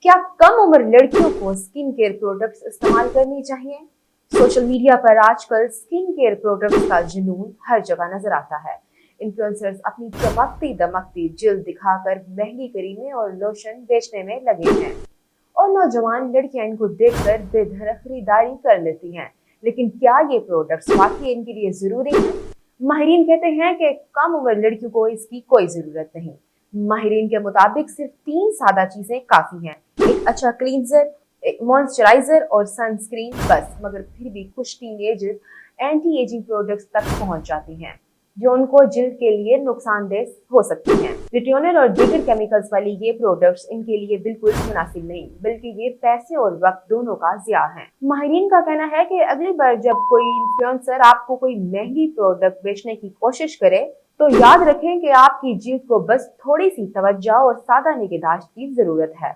क्या कम उम्र लड़कियों को स्किन केयर प्रोडक्ट्स इस्तेमाल करनी चाहिए? सोशल मीडिया पर आजकल स्किन केयर प्रोडक्ट्स का जुनून हर जगह नजर आता है। इन्फ्लुएंसर्स अपनी चमकती दमकती जिल्द दिखाकर महंगी क्रीमें और लोशन बेचने में लगे हैं और नौजवान लड़कियां इनको देखकर बेधड़क खरीदारी कर लेती हैं। लेकिन क्या ये प्रोडक्ट्स वाकई इनके लिए जरूरी हैं? माहिरीन कहते हैं कि कम उम्र लड़कियों को इसकी कोई जरूरत नहीं। माहिरीन के मुताबिक सिर्फ 3 सादा चीजें काफी हैं। एक अच्छा क्लींजर, एक मॉइस्चराइजर और सनस्क्रीन बस। मगर फिर भी कुछ टीनेजर्स एंटी एजिंग प्रोडक्ट्स तक पहुंच जाती हैं जो उनको जिल्द के लिए नुकसानदेह हो सकती हैं। रिट्योनल और दीगर केमिकल्स वाली ये प्रोडक्ट्स इनके लिए बिल्कुल मुनासिब नहीं, बल्कि ये पैसे और वक्त दोनों का ज़िया है। माहिरीन का कहना है कि अगली बार जब कोई इन्फ्लुएंसर आपको कोई महंगी प्रोडक्ट बेचने की कोशिश करे तो याद रखें कि आपकी जिल्द को बस थोड़ी सी तवज्जो और सादा निगहदाश्त की जरूरत है।